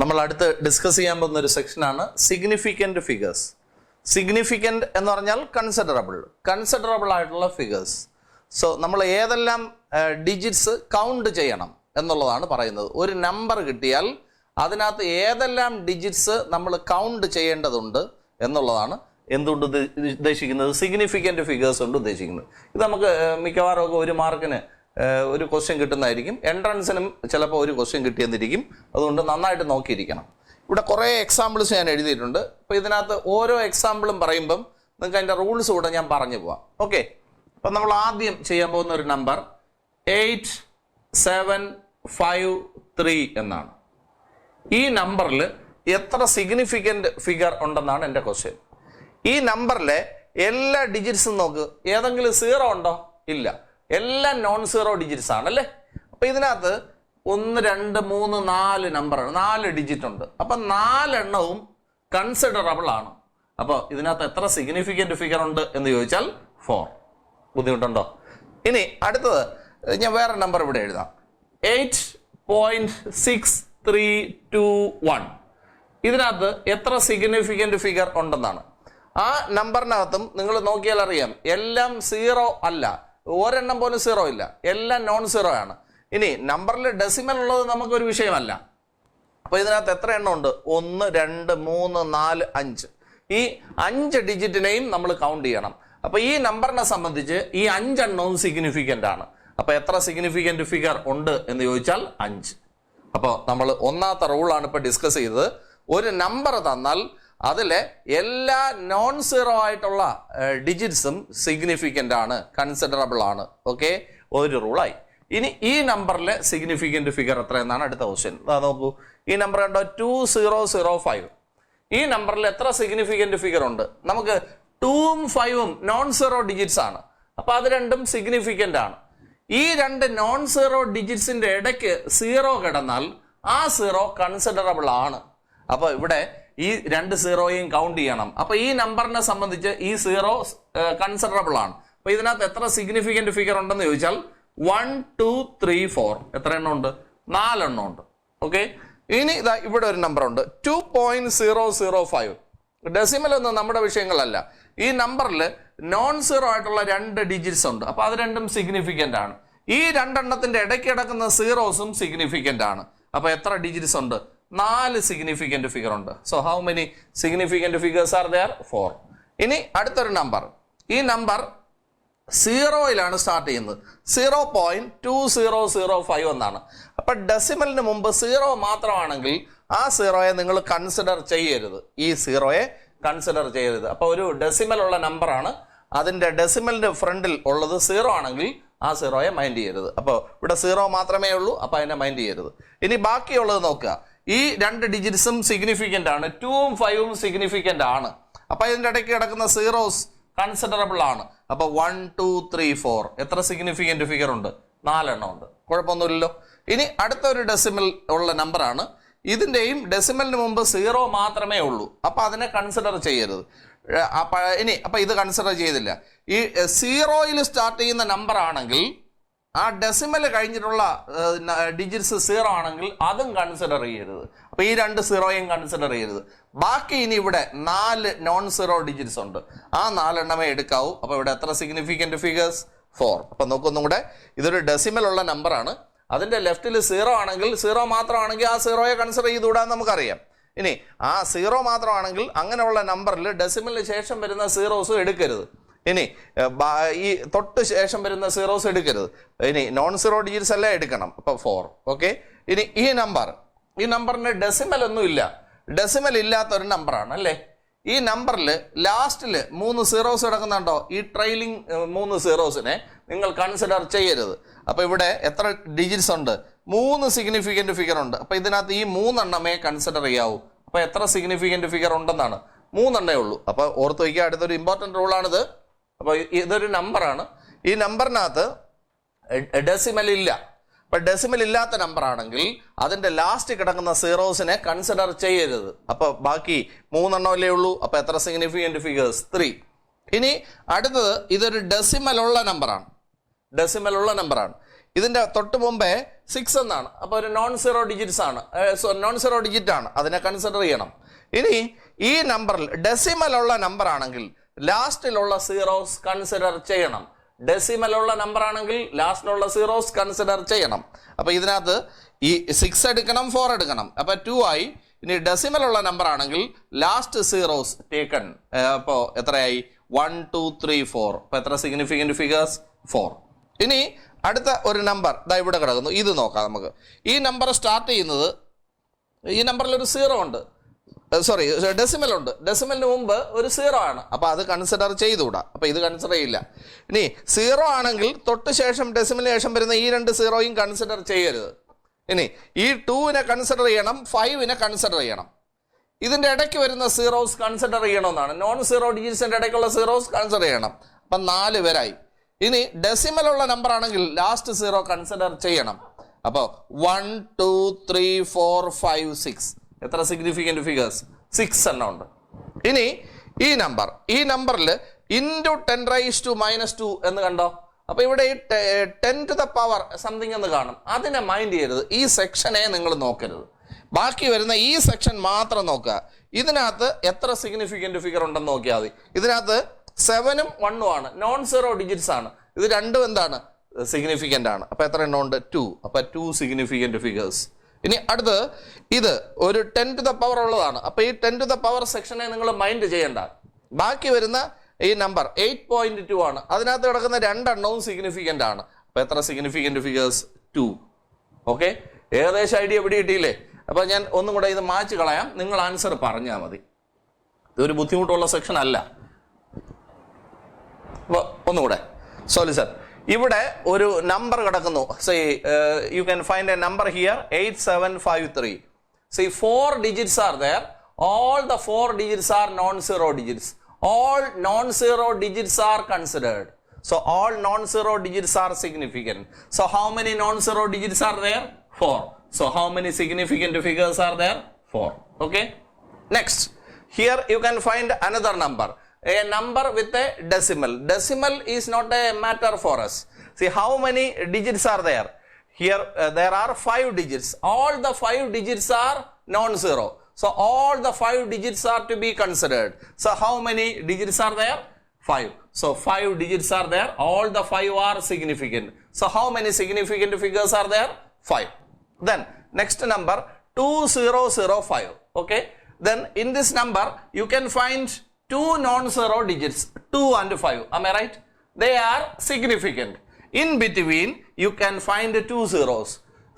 നമ്മൾ അടുത്ത് ഡിസ്കസ് ചെയ്യാൻ പോകുന്ന ഒരു സെക്ഷനാണ് സിഗ്നിഫിക്കൻറ്റ് ഫിഗേഴ്സ്. സിഗ്നിഫിക്കൻറ്റ് എന്ന് പറഞ്ഞാൽ കൺസിഡറബിൾ ആയിട്ടുള്ള ഫിഗേഴ്സ്. സോ നമ്മൾ ഏതെല്ലാം ഡിജിറ്റ്സ് കൗണ്ട് ചെയ്യണം എന്നുള്ളതാണ് പറയുന്നത്. ഒരു നമ്പർ കിട്ടിയാൽ അതിനകത്ത് ഏതെല്ലാം ഡിജിറ്റ്സ് നമ്മൾ കൗണ്ട് ചെയ്യേണ്ടതുണ്ട് എന്നുള്ളതാണ് എന്തുകൊണ്ട് ഉദ്ദേശിക്കുന്നത്, സിഗ്നിഫിക്കൻറ്റ് ഫിഗേഴ്സ് കൊണ്ട് ഉദ്ദേശിക്കുന്നത്. ഇത് നമുക്ക് മിക്കവാറും ഒക്കെ ഒരു മാർക്കിന് ഒരു ക്വസ്റ്റ്യൻ കിട്ടുന്നതായിരിക്കും. എൻട്രൻസിനും ചിലപ്പോൾ ഒരു ക്വസ്റ്റ്യൻ കിട്ടിയെന്നിരിക്കും. അതുകൊണ്ട് നന്നായിട്ട് നോക്കിയിരിക്കണം. ഇവിടെ കുറേ എക്സാമ്പിൾസ് ഞാൻ എഴുതിയിട്ടുണ്ട്. അപ്പോൾ ഇതിനകത്ത് ഓരോ എക്സാമ്പിളും പറയുമ്പം നിങ്ങൾക്ക് അതിൻ്റെ റൂൾസ് കൂടെ ഞാൻ പറഞ്ഞു പോവാം. ഓക്കെ, അപ്പം നമ്മൾ ആദ്യം ചെയ്യാൻ പോകുന്ന ഒരു നമ്പർ 8753 എന്നാണ്. ഈ നമ്പറിൽ എത്ര സിഗ്നിഫിക്കൻറ്റ് ഫിഗർ ഉണ്ടെന്നാണ് എൻ്റെ ക്വസ്റ്റ്യൻ. ഈ നമ്പറിലെ എല്ലാ ഡിജിറ്റ്സും നോക്ക്, ഏതെങ്കിലും സീറോ ഉണ്ടോ? ഇല്ല, എല്ലാം നോൺ സീറോ ഡിജിറ്റ്സ് ആണല്ലേ. അപ്പം ഇതിനകത്ത് 1, 2, 3, 4 നമ്പറാണ്, 4 ഡിജിറ്റ് ഉണ്ട്. അപ്പം 4 എണ്ണവും കൺസിഡറബിൾ ആണ്. അപ്പോൾ ഇതിനകത്ത് എത്ര സിഗ്നിഫിക്കൻറ്റ് ഫിഗർ ഉണ്ട് എന്ന് ചോദിച്ചാൽ 4. ബുദ്ധിമുട്ടുണ്ടോ? ഇനി അടുത്തത് ഞാൻ വേറെ നമ്പർ ഇവിടെ എഴുതാം, 8.6321. ഇതിനകത്ത് എത്ര സിഗ്നിഫിക്കൻറ്റ് ഫിഗർ ഉണ്ടെന്നാണ്. ആ നമ്പറിനകത്തും നിങ്ങൾ നോക്കിയാൽ അറിയാം, എല്ലാം സീറോ അല്ല, ഒരെണ്ണം പോലും സീറോ ഇല്ല, എല്ലാം നോൺ സീറോ ആണ്. ഇനി നമ്പറിൽ ഡെസിമൽ ഉള്ളത് നമുക്കൊരു വിഷയമല്ല. അപ്പോൾ ഇതിനകത്ത് എത്ര എണ്ണം ഉണ്ട്? 1, 2, 3, 4, 5. ഈ 5 ഡിജിറ്റിനെയും നമ്മൾ കൗണ്ട് ചെയ്യണം. അപ്പോൾ ഈ നമ്പറിനെ സംബന്ധിച്ച് ഈ 5 എണ്ണവും സിഗ്നിഫിക്കൻ്റ് ആണ്. അപ്പോൾ എത്ര സിഗ്നിഫിക്കൻറ്റ് ഫിഗർ ഉണ്ട് എന്ന് ചോദിച്ചാൽ 5. അപ്പോൾ നമ്മൾ ഒന്നാമത്തെ റൂളാണ് ഇപ്പോൾ ഡിസ്കസ് ചെയ്തത്. ഒരു നമ്പർ തന്നാൽ അതിലെ എല്ലാ നോൺ സീറോ ആയിട്ടുള്ള ഡിജിറ്റ്സും സിഗ്നിഫിക്കൻ്റ് ആണ്, കൺസിഡറബിൾ ആണ്. ഓക്കെ, ഒരു റൂളായി. ഇനി ഈ നമ്പറിലെ സിഗ്നിഫിക്കൻറ്റ് ഫിഗർ എത്ര എന്നാണ് അടുത്ത ക്വസ്റ്റ്യൻ. നോക്കൂ, ഈ നമ്പർ കണ്ടോ, 2005. ഈ നമ്പറിൽ എത്ര സിഗ്നിഫിക്കൻറ്റ് ഫിഗർ ഉണ്ട്? നമുക്ക് 2ഉം 5ഉം നോൺ സീറോ ഡിജിറ്റ്സ് ആണ്. അപ്പോൾ അത് രണ്ടും സിഗ്നിഫിക്കൻ്റ് ആണ്. ഈ 2 നോൺ സീറോ ഡിജിറ്റ്സിൻ്റെ ഇടയ്ക്ക് സീറോ കിടന്നാൽ ആ സീറോ കൺസിഡറബിൾ ആണ്. അപ്പോൾ ഇവിടെ ഈ 2 സീറോയും കൗണ്ട് ചെയ്യണം. അപ്പോൾ ഈ നമ്പറിനെ സംബന്ധിച്ച് ഈ സീറോ കൺസിഡറബിൾ ആണ്. അപ്പോൾ ഇതിനകത്ത് എത്ര സിഗ്നിഫിക്കൻറ്റ് ഫിഗർ ഉണ്ടെന്ന് ചോദിച്ചാൽ 1, 2, 3, 4. എത്ര എണ്ണം ഉണ്ട്? 4 എണ്ണം ഉണ്ട്. ഓക്കെ, ഇനി ഇതാ ഇവിടെ ഒരു നമ്പർ ഉണ്ട് 2.005. ഡെസിമൽ ഒന്നും നമ്മുടെ വിഷയങ്ങളല്ല. ഈ നമ്പറിൽ നോൺ സീറോ ആയിട്ടുള്ള 2 ഡിജിറ്റ്സ് ഉണ്ട്. അപ്പോൾ അത് രണ്ടും സിഗ്നിഫിക്കൻ്റ് ആണ്. ഈ 2 എണ്ണത്തിൻ്റെ ഇടയ്ക്ക് കിടക്കുന്ന സീറോസും സിഗ്നിഫിക്കൻ്റ് ആണ്. അപ്പോൾ എത്ര ഡിജിറ്റ്സ് ഉണ്ട്? 4 സിഗ്നിഫിക്കൻറ്റ് ഫിഗർ ഉണ്ട്. So how many significant figures are there? 4. ഇനി അടുത്തൊരു നമ്പർ, ഈ നമ്പർ സീറോയിലാണ് സ്റ്റാർട്ട് ചെയ്യുന്നത്, 0.2005 എന്നാണ്. അപ്പം ഡെസിമലിന് മുമ്പ് സീറോ മാത്രമാണെങ്കിൽ ആ സീറോയെ നിങ്ങൾ കൺസിഡർ ചെയ്യരുത്, ഈ സീറോയെ കൺസിഡർ ചെയ്യരുത്. അപ്പോൾ ഒരു ഡെസിമൽ ഉള്ള നമ്പറാണ്, അതിൻ്റെ ഡെസിമലിൻ്റെ ഫ്രണ്ടിൽ ഉള്ളത് സീറോ ആണെങ്കിൽ ആ സീറോയെ മൈൻഡ് ചെയ്യരുത്. അപ്പോൾ ഇവിടെ സീറോ മാത്രമേ ഉള്ളൂ, അപ്പോൾ അതിനെ മൈൻഡ് ചെയ്യരുത്. ഇനി ബാക്കിയുള്ളത് നോക്കുക, ഈ 2 ഡിജിറ്റ്സും സിഗ്നിഫിക്കൻ്റ് ആണ്, 2ഉം 5ഉം സിഗ്നിഫിക്കൻ്റ് ആണ്. അപ്പോൾ ഇതിൻ്റെ ഇടയ്ക്ക് കിടക്കുന്ന സീറോസ് കൺസിഡറബിൾ ആണ്. അപ്പോൾ 1, 2, 3, 4 എത്ര സിഗ്നിഫിക്കൻറ്റ് ഫിഗർ ഉണ്ട്? 4 എണ്ണം ഉണ്ട്. കുഴപ്പമൊന്നുമില്ലല്ലോ. ഇനി അടുത്തൊരു ഡെസിമൽ ഉള്ള നമ്പറാണ്. ഇതിൻ്റെയും ഡെസിമലിന് മുമ്പ് സീറോ മാത്രമേ ഉള്ളൂ, അപ്പോൾ അതിനെ കൺസിഡർ ചെയ്യരുത്. ഇനി അപ്പോൾ ഇത് കൺസിഡർ ചെയ്തില്ല. ഈ സീറോയിൽ സ്റ്റാർട്ട് ചെയ്യുന്ന നമ്പർ ആണെങ്കിൽ ആ ഡെസിമൽ കഴിഞ്ഞിട്ടുള്ള ഡിജിറ്റ്സ് സീറോ ആണെങ്കിൽ അതും കൺസിഡർ ചെയ്യരുത്. അപ്പോൾ ഈ 2 സീറോയും കൺസിഡർ ചെയ്യരുത്. ബാക്കി ഇനി ഇവിടെ 4 നോൺ സീറോ ഡിജിറ്റ്സ് ഉണ്ട്, ആ 4 എണ്ണമേ എടുക്കാവൂ. അപ്പോൾ ഇവിടെ എത്ര സിഗ്നിഫിക്കൻറ്റ് ഫിഗേഴ്സ്? 4. അപ്പോൾ നോക്കൊന്നും കൂടെ, ഇതൊരു ഡെസിമൽ ഉള്ള നമ്പറാണ്. അതിൻ്റെ ലെഫ്റ്റിൽ സീറോ ആണെങ്കിൽ, സീറോ മാത്രമാണെങ്കിൽ ആ സീറോയെ കൺസിഡർ ചെയ്തുകൂടാന്ന് നമുക്കറിയാം. ഇനി ആ സീറോ മാത്രമാണെങ്കിൽ അങ്ങനെയുള്ള നമ്പറിൽ ഡെസിമലിന് ശേഷം വരുന്ന സീറോസ് എടുക്കരുത്. ഇനി ഈ തൊട്ട് ശേഷം വരുന്ന സീറോസ് എടുക്കരുത്. ഇനി നോൺ സീറോ ഡിജിറ്റ്സ് എല്ലാം എടുക്കണം. അപ്പോൾ 4. ഓക്കെ, ഇനി ഈ നമ്പറിന് ഡെസിമൽ ഒന്നും ഇല്ല, ഡെസിമൽ ഇല്ലാത്തൊരു നമ്പറാണ് അല്ലേ. ഈ നമ്പറിൽ ലാസ്റ്റിൽ 3 സീറോസ് കിടക്കുന്നുണ്ടോ? ഈ ട്രെയിലിംഗ് 3 സീറോസിനെ നിങ്ങൾ കൺസിഡർ ചെയ്യരുത്. അപ്പോൾ ഇവിടെ എത്ര ഡിജിറ്റ്സ് ഉണ്ട്? 3 സിഗ്നിഫിക്കൻറ്റ് ഫിഗർ ഉണ്ട്. അപ്പോൾ ഇതിനകത്ത് ഈ 3 എണ്ണമേ കൺസിഡർ ചെയ്യാവൂ. അപ്പോൾ എത്ര സിഗ്നിഫിക്കൻറ്റ് ഫിഗർ ഉണ്ടെന്നാണ്? 3 എണ്ണേ ഉള്ളൂ. അപ്പോൾ ഓർത്ത് വയ്ക്കുക, അടുത്തൊരു ഇമ്പോർട്ടൻറ്റ് റൂളാണിത്. അപ്പോൾ ഇതൊരു നമ്പറാണ്. ഈ നമ്പറിനകത്ത് ഡെസിമൽ ഇല്ല. അപ്പം ഡെസിമൽ ഇല്ലാത്ത നമ്പർ ആണെങ്കിൽ അതിൻ്റെ ലാസ്റ്റ് കിടക്കുന്ന സീറോസിനെ കൺസിഡർ ചെയ്യരുത്. അപ്പോൾ ബാക്കി 3 എണ്ണമല്ലേ ഉള്ളൂ. അപ്പോൾ എത്ര സിഗ്നിഫിക്കൻറ്റ് ഫിഗേഴ്സ്? 3. ഇനി അടുത്തത് ഇതൊരു ഡെസിമലുള്ള നമ്പറാണ്. ഇതിൻ്റെ തൊട്ട് മുമ്പേ 6 എന്നാണ്. അപ്പോൾ ഒരു നോൺ സീറോ ഡിജിറ്റ്സ് ആണ്, നോൺ സീറോ ഡിജിറ്റ് ആണ്, അതിനെ കൺസിഡർ ചെയ്യണം. ഇനി ഈ നമ്പറിൽ ഡെസിമൽ ഉള്ള നമ്പർ ആണെങ്കിൽ ലാസ്റ്റിലുള്ള സീറോസ് കൺസിഡർ ചെയ്യണം. ഡെസിമൽ ഉള്ള നമ്പർ ആണെങ്കിൽ ലാസ്റ്റിലുള്ള സീറോസ് കൺസിഡർ ചെയ്യണം. അപ്പോൾ ഇതിനകത്ത് ഈ 6 എടുക്കണം, 4 എടുക്കണം. അപ്പോൾ 2 ആയി. ഇനി ഡെസിമൽ ഉള്ള നമ്പർ ആണെങ്കിൽ ലാസ്റ്റ് സീറോസ് ടേക്കൺ. അപ്പോൾ എത്രയായി? 1 2 3 4. അപ്പോൾ എത്ര സിഗ്നിഫിക്കൻറ്റ് ഫിഗേഴ്സ്? 4. ഇനി അടുത്ത ഒരു നമ്പർ ദാ ഇവിടെ കിടക്കുന്നു, ഇത് നോക്കാം നമുക്ക്. ഈ നമ്പർ സ്റ്റാർട്ട് ചെയ്യുന്നത്, ഈ നമ്പറിൽ ഒരു സീറോ ഉണ്ട്, സോറി ഡെസിമൽ ഉണ്ട്. ഡെസിമലിന് മുമ്പ് ഒരു സീറോ ആണ്, അപ്പോൾ അത് കൺസിഡർ ചെയ്തുകൂടാ. അപ്പോൾ ഇത് കൺസിഡർ ചെയ്യില്ല. ഇനി സീറോ ആണെങ്കിൽ തൊട്ട് ശേഷം ഡെസിമലിന് ശേഷം വരുന്ന ഈ 2 സീറോയും കൺസിഡർ ചെയ്യരുത്. ഇനി ഈ 2നെ കൺസിഡർ ചെയ്യണം, 5നെ കൺസിഡർ ചെയ്യണം. ഇതിൻ്റെ ഇടയ്ക്ക് വരുന്ന സീറോസ് കൺസിഡർ ചെയ്യണമെന്നാണ്. നോൺ സീറോ ഡിജിറ്റ്സിൻ്റെ ഇടയ്ക്കുള്ള സീറോസ് കൺസിഡർ ചെയ്യണം. അപ്പം 4 പേരായി. ഇനി ഡെസിമൽ ഉള്ള നമ്പർ ആണെങ്കിൽ ലാസ്റ്റ് സീറോ കൺസിഡർ ചെയ്യണം. അപ്പോൾ 1 2 3 4 5 6. എത്ര സിഗ്നിഫിക്കൻറ്റ് ഫിഗേഴ്സ്? 6 എണ്ണം ഉണ്ട്. ഇനി ഈ നമ്പറിൽ ഇൻറ്റു 10⁻⁻² എന്ന് കണ്ടോ? അപ്പോൾ ഇവിടെ ഈ 10 to the power സംതിങ് എന്ന് കാണും. അതിനെ മൈൻഡ് ചെയ്യരുത്. ഈ സെക്ഷനെ നിങ്ങൾ നോക്കരുത്. ബാക്കി വരുന്ന ഈ സെക്ഷൻ മാത്രം നോക്കുക. ഇതിനകത്ത് എത്ര സിഗ്നിഫിക്കൻറ്റ് ഫിഗർ ഉണ്ടെന്ന് നോക്കിയാൽ മതി. ഇതിനകത്ത് 7ഉം 1ഉം ആണ്, നോൺ സീറോ ഡിജിറ്റ്സ് ആണ്. ഇത് രണ്ടും എന്താണ്? സിഗ്നിഫിക്കൻ്റ് ആണ്. അപ്പോൾ എത്ര എണ്ണം ഉണ്ട്? 2. അപ്പോൾ 2 സിഗ്നിഫിക്കൻറ്റ് ഫിഗേഴ്സ്. ഇനി അടുത്ത് ഇത് ഒരു 10 to the power ഉള്ളതാണ്. അപ്പോൾ ഈ 10 to the power സെക്ഷനെ നിങ്ങൾ മൈൻഡ് ചെയ്യേണ്ട. ബാക്കി വരുന്ന ഈ നമ്പർ 8.2 ആണ്. അതിനകത്ത് കിടക്കുന്ന 2 എണ്ണവും സിഗ്നിഫിക്കൻ്റ് ആണ്. അപ്പോൾ എത്ര സിഗ്നിഫിക്കൻറ്റ് ഫിഗേഴ്സ്? 2. ഓക്കെ, ഏകദേശം ഐഡിയ എവിടെ കിട്ടിയില്ലേ? അപ്പോൾ ഞാൻ ഒന്നും കൂടെ ഇത് മാച്ച് കളയാം, നിങ്ങൾ ആൻസർ പറഞ്ഞാൽ മതി. ഇതൊരു ബുദ്ധിമുട്ടുള്ള സെക്ഷൻ അല്ല. അപ്പോൾ ഒന്നുകൂടെ സോറി ഇവിടെ ഒരു നമ്പർ കിടക്കുന്നു. You can find A number here 8753. 4 digits are there. All the 4 digits are non-zero digits. All non-zero digits are considered. So all non-zero digits are significant. So how many non-zero digits are there? 4. So how many significant figures are there? 4. Okay. Next, here you can find another number. A number with a decimal. Decimal is not a matter for us. See how many digits are there? Here there are 5 digits. All the 5 digits are non-zero. So all the 5 digits are to be considered. So how many digits are there? 5. So 5 digits are there. All the 5 are significant. So how many significant figures are there? 5. Then next number 2005. Okay. Then in this number you can find 2 non-zero digits, 2 and 5. Am I right? They are significant. In between you can find 2 zeros.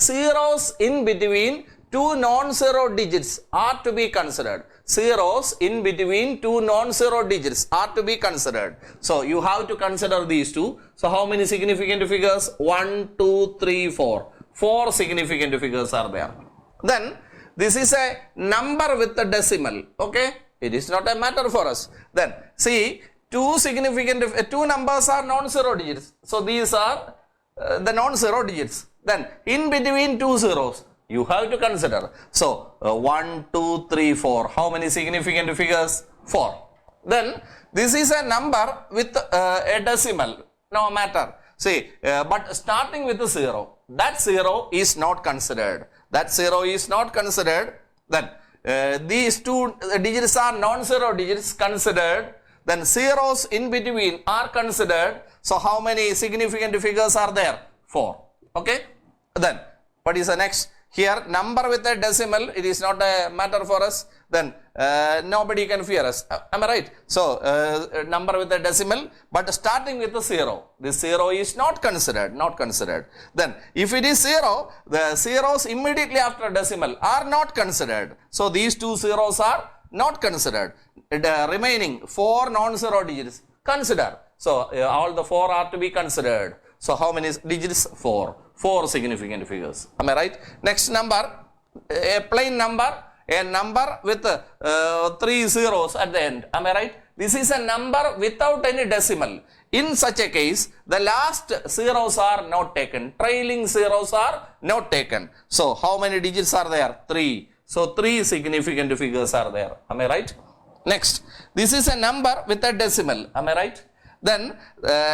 Zeros in between 2 non-zero digits are to be considered. Zeros in between 2 non-zero digits are to be considered. So you have to consider these two. So how many significant figures? 1 2 3 4. 4 significant figures are there. Then this is a number with a decimal. Okay. It is not a matter for us. Then see, 2 numbers are non-zero digits. So these are the non-zero digits. Then in between 2 zeros you have to consider. So 1 2 3 4. How many significant figures? 4. Then this is a number with a decimal. No matter. See, but starting with a 0. That 0 is not considered. That 0 is not considered. Then these 2 digits are non-zero digits considered. Then zeros in between are considered. So how many significant figures are there? 4. Okay. Then what is the next? Here number with a decimal, it is not a matter for us. Then nobody can fear us. Am I right? So number with a decimal, but starting with a 0. This 0 is not considered. Not considered. Then if it is 0, the zeros immediately after decimal are not considered. So these 2 zeros are not considered. Remaining 4 non-zero digits consider. So all the 4 are to be considered. So how many digits? 4. 4 significant figures. Am I right? Next number, a plain number, a number with 3 zeros at the end. Am I right? This is a number without any decimal. In such a case, the last zeros are not taken. Trailing zeros are not taken. So how many digits are there? 3. So 3 significant figures are there. Am I right? Next, this is a number with a decimal. Am I right? Then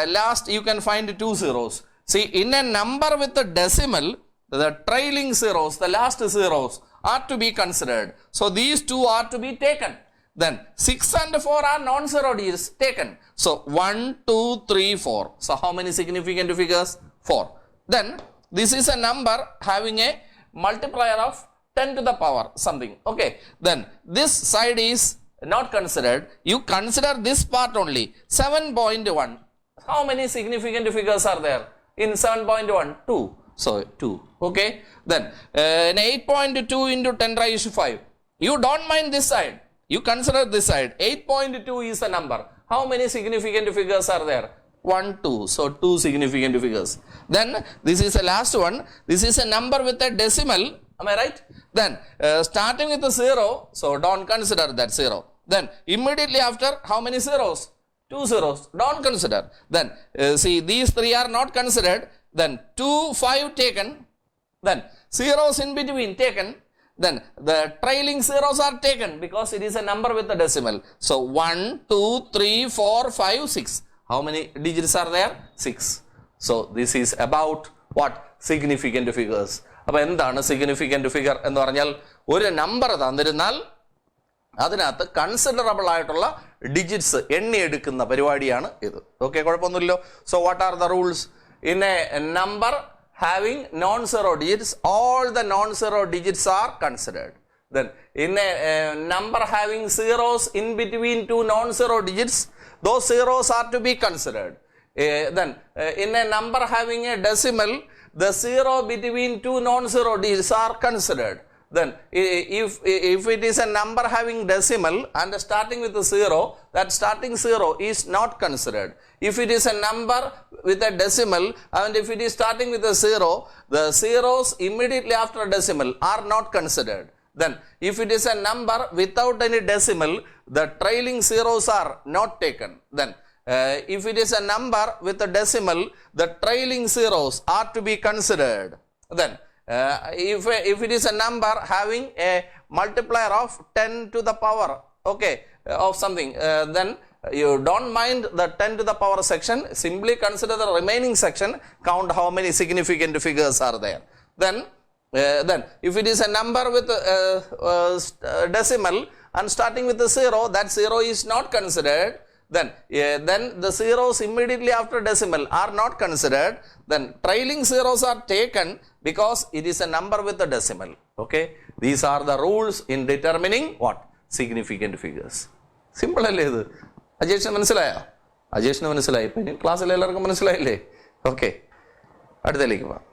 last you can find 2 zeros. See, in a number with a decimal, the trailing zeros, the last zeros are to be considered. So these two are to be taken. Then 6 and 4 are non-zero digits taken. So 1, 2, 3, 4. So how many significant figures? 4. Then this is a number having a multiplier of 10 to the power something. Okay. Then this side is not considered. You consider this part only. 7.1. How many significant figures are there in 7.1? 2. So 2. Okay. Then 8.2 into 10 raised to 5. You don't mind this side. You consider this side. 8.2 is a number. How many significant figures are there? 1, 2. So 2 significant figures. Then this is the last one. This is a number with a decimal. Am I right? Then starting with a 0. So don't consider that 0. Then immediately after, how many zeros? 2 zeros. Don't consider. Then see, these 3 are not considered. Then 2, 5 taken. Then zeros in between taken. Then the trailing zeros are taken because it is a number with a decimal. So 1, 2, 3, 4, 5, 6. How many digits are there? 6. So this is about what? Significant figures. അപ്പോൾ എന്താണ് significant figure എന്ന് പറഞ്ഞാൽ ഒരു number തന്നിരുന്നാൽ അതിനകത്ത് considerable ആയിട്ടുള്ള digits എണ്ണിയെടുക്കുന്ന പരിപാടിയാണ് ഇത്. Okay, കുഴപ്പമൊന്നുമില്ലല്ലോ. So what are the rules? In A number having non-zero digits, all the non-zero digits are considered. Then in a number having zeros in between two non-zero digits, those zeros are to be considered. Then in a number having a decimal, the zero between two non-zero digits are considered. Then if it is a number having decimal and starting with a 0, that starting 0 is not considered. If it is a number with a decimal and if it is starting with a 0, the zeros immediately after a decimal are not considered. Then if it is a number without any decimal, the trailing zeros are not taken. Then if it is a number with a decimal, the trailing zeros are to be considered. Then if it is a number having a multiplier of 10 to the power, okay, of something, then you don't mind the 10 to the power section, simply consider the remaining section, count how many significant figures are there. Then if it is a number with decimal and starting with a 0, that 0 is not considered. Then the zeros immediately after decimal are not considered. Then trailing zeros are taken because it is a number with a decimal. Okay, these are the rules in determining what? Significant figures. Simple അല്ലേ ഇത്? അജേഷിന് മനസ്സിലായോ? അജേഷിന് മനസ്സിലായി. ഇപ്പം ക്ലാസ്സിൽ എല്ലാവർക്കും മനസ്സിലായില്ലേ? Okay, അടുത്തേക്ക് പോവാം.